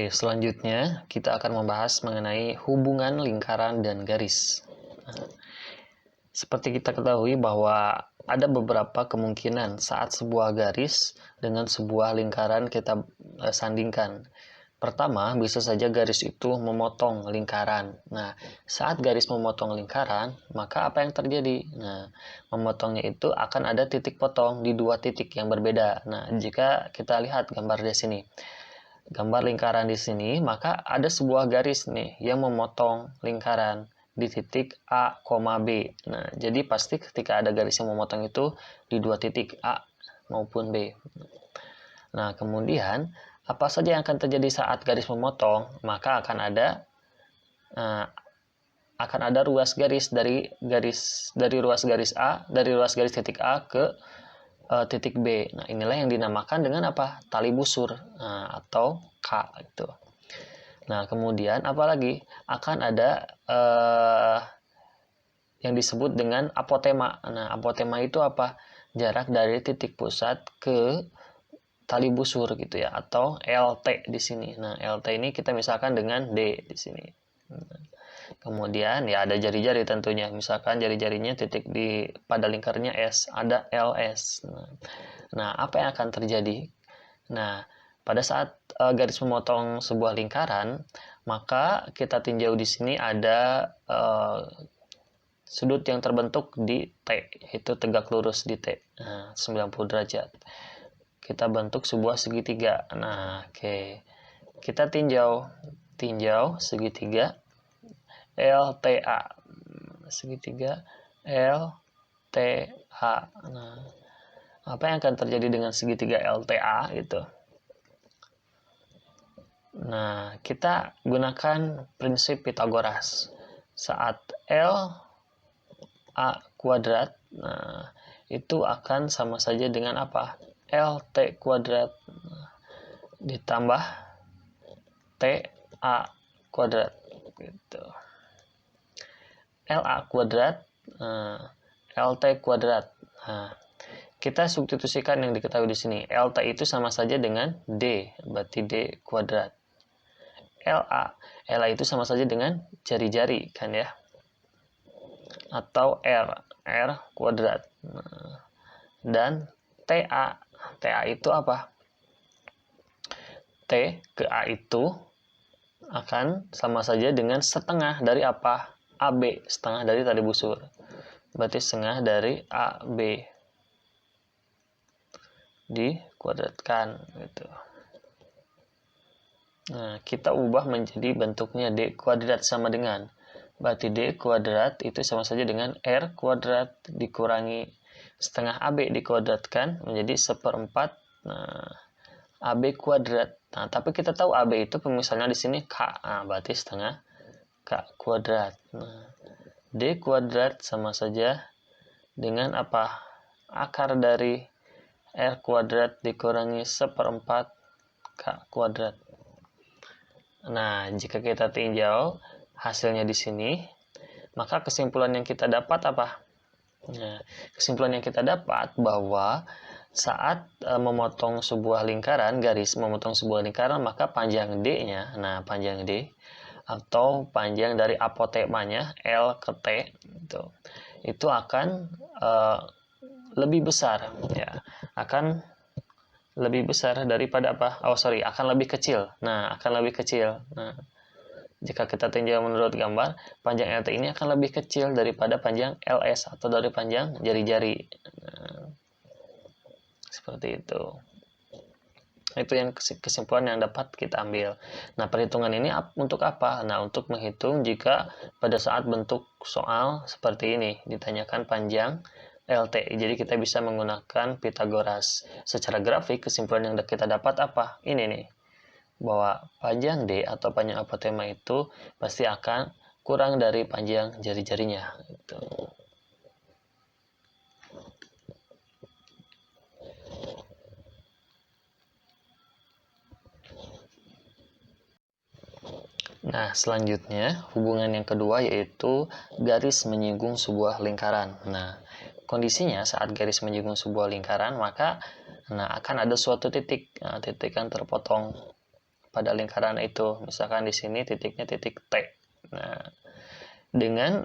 Oke, selanjutnya kita akan membahas mengenai hubungan lingkaran dan garis. Seperti kita ketahui bahwa ada beberapa kemungkinan saat sebuah garis dengan sebuah lingkaran kita sandingkan. Pertama, bisa saja garis itu memotong lingkaran. Nah, saat garis memotong lingkaran, maka apa yang terjadi? Nah, memotongnya itu akan ada titik potong di dua titik yang berbeda. Nah, jika kita lihat gambar di sini, gambar lingkaran di sini, maka ada sebuah garis nih yang memotong lingkaran di titik A, B. Nah, jadi pasti ketika ada garis yang memotong itu di dua titik A maupun B. Nah, kemudian apa saja yang akan terjadi saat garis memotong? Maka akan ada ruas garis dari ruas garis A, dari ruas garis titik A ke titik B. Nah, inilah yang dinamakan dengan apa? Tali busur atau K itu. Nah, kemudian apalagi akan ada yang disebut dengan apotema. Nah, apotema itu apa? Jarak dari titik pusat ke tali busur gitu ya, atau LT di sini. Nah, LT ini kita misalkan dengan D di sini. Kemudian ya ada jari-jari tentunya, misalkan jari-jarinya titik pada lingkarnya S, ada LS. Nah, apa yang akan terjadi? Nah, pada saat garis memotong sebuah lingkaran, maka kita tinjau di sini ada sudut yang terbentuk di T, yaitu tegak lurus di T, 90 derajat. Kita bentuk sebuah segitiga. Nah, oke. Kita tinjau segitiga LTA. Segitiga LTA. Nah, apa yang akan terjadi dengan segitiga LTA gitu? Nah, kita gunakan prinsip Pitagoras. Saat L A kuadrat, nah, itu akan sama saja dengan apa? LT kuadrat ditambah TA kuadrat gitu. LA kuadrat LT kuadrat. Nah, kita substitusikan yang diketahui di sini. LT itu sama saja dengan D, berarti D kuadrat. LA itu sama saja dengan jari-jari kan ya. Atau R kuadrat. Nah, dan TA itu apa? T ke A itu akan sama saja dengan setengah dari apa? AB, setengah dari tali busur. Berarti setengah dari AB dikuadratkan gitu. Nah, kita ubah menjadi bentuknya D kuadrat sama dengan, berarti D kuadrat itu sama saja dengan R kuadrat dikurangi setengah AB dikuadratkan menjadi 1/4 AB kuadrat. Nah, tapi kita tahu AB itu pemisalnya di sini K. Nah, berarti setengah K kuadrat. Nah, D kuadrat sama saja dengan apa? Akar dari R kuadrat dikurangi 1/4 K kuadrat. Nah, jika kita tinjau hasilnya di sini, maka kesimpulan yang kita dapat apa? Nah, kesimpulan yang kita dapat bahwa saat memotong sebuah lingkaran, garis memotong sebuah lingkaran, maka panjang D-nya, nah panjang D atau panjang dari apotemanya L ke T itu akan lebih besar ya, akan lebih besar daripada apa? Akan lebih kecil. Nah, akan lebih kecil. Nah, jika kita tinjau menurut gambar, panjang LT ini akan lebih kecil daripada panjang LS atau dari panjang jari-jari. Nah, seperti itu. Itu yang kesimpulan yang dapat kita ambil. Nah, perhitungan ini untuk apa? Nah, untuk menghitung jika pada saat bentuk soal seperti ini ditanyakan panjang LT. Jadi kita bisa menggunakan Pitagoras. Secara grafik kesimpulan yang kita dapat apa? Ini nih. Bahwa panjang D atau panjang apotema itu pasti akan kurang dari panjang jari-jarinya gitu. Nah, selanjutnya hubungan yang kedua yaitu garis menyinggung sebuah lingkaran. Nah, kondisinya saat garis menyinggung sebuah lingkaran maka akan ada suatu titik yang terpotong pada lingkaran itu. Misalkan di sini titiknya titik T. Nah, dengan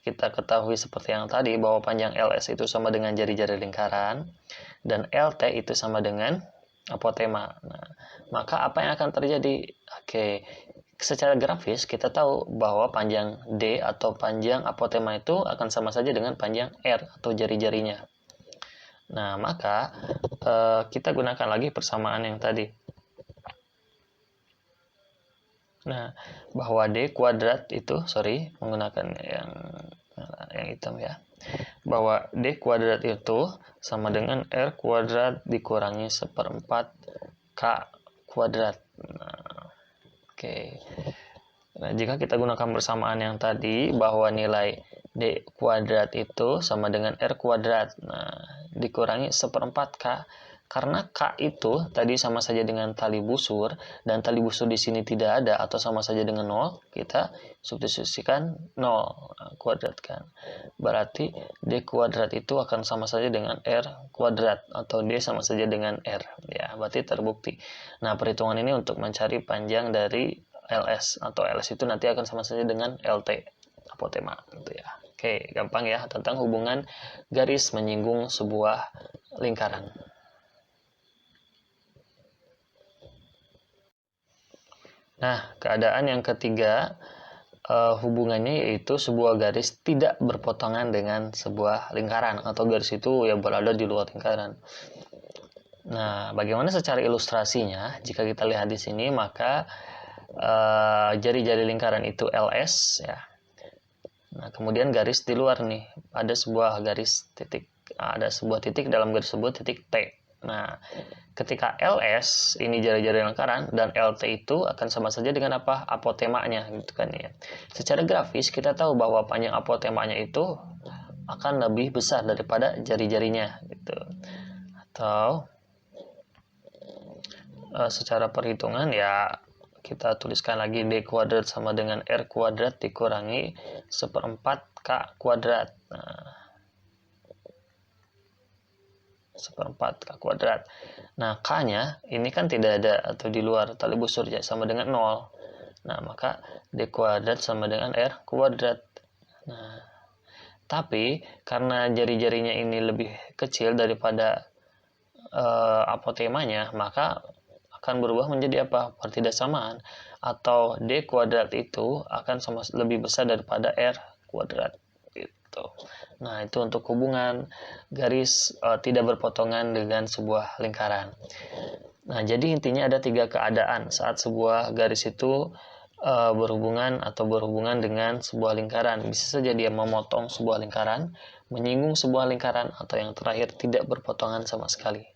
kita ketahui seperti yang tadi bahwa panjang LS itu sama dengan jari-jari lingkaran dan LT itu sama dengan apotema. Nah, maka apa yang akan terjadi? Oke, secara grafis kita tahu bahwa panjang D atau panjang apotema itu akan sama saja dengan panjang R atau jari-jarinya. Nah, maka kita gunakan lagi persamaan yang tadi. Nah, bahwa D kuadrat itu, menggunakan yang hitam ya. Bahwa D kuadrat itu sama dengan R kuadrat dikurangi 1/4 K kuadrat. Nah, oke. Nah, jika kita gunakan persamaan yang tadi, bahwa nilai D kuadrat itu sama dengan R kuadrat. Nah, dikurangi 1/4 K. Karena K itu tadi sama saja dengan tali busur, dan tali busur di sini tidak ada atau sama saja dengan 0, kita substitusikan 0, kuadratkan. Berarti D kuadrat itu akan sama saja dengan R kuadrat, atau D sama saja dengan R. Ya, berarti terbukti. Nah, perhitungan ini untuk mencari panjang dari LS, atau LS itu nanti akan sama saja dengan LT, apotema. Gitu ya. Oke, gampang ya, tentang hubungan garis menyinggung sebuah lingkaran. Nah, keadaan yang ketiga, hubungannya yaitu sebuah garis tidak berpotongan dengan sebuah lingkaran, atau garis itu ya berada di luar lingkaran. Nah, bagaimana secara ilustrasinya? Jika kita lihat di sini, maka jari-jari lingkaran itu LS ya. Nah, kemudian garis di luar nih, ada sebuah garis titik, ada sebuah titik dalam garis tersebut, titik T. Nah, ketika LS ini jari-jari lingkaran dan LT itu akan sama saja dengan apa? Apotemanya gitu kan ya. Secara grafis kita tahu bahwa panjang apotemanya itu akan lebih besar daripada jari-jarinya gitu. Atau secara perhitungan ya kita tuliskan lagi D kuadrat sama dengan R kuadrat dikurangi 1/4 K kuadrat. Nah, 1/4 K kuadrat. Nah, K-nya ini kan tidak ada atau di luar tali busur ya, sama dengan 0. Nah, maka D kuadrat sama dengan R kuadrat. Nah, tapi karena jari-jarinya ini lebih kecil daripada apotemanya, maka akan berubah menjadi apa? Pertidaksamaan, atau D kuadrat itu akan lebih besar daripada R kuadrat. Gitu. Nah, itu untuk hubungan garis tidak berpotongan dengan sebuah lingkaran. Nah, jadi intinya ada 3 keadaan saat sebuah garis itu berhubungan dengan sebuah lingkaran. Bisa saja dia memotong sebuah lingkaran, menyinggung sebuah lingkaran, atau yang terakhir tidak berpotongan sama sekali.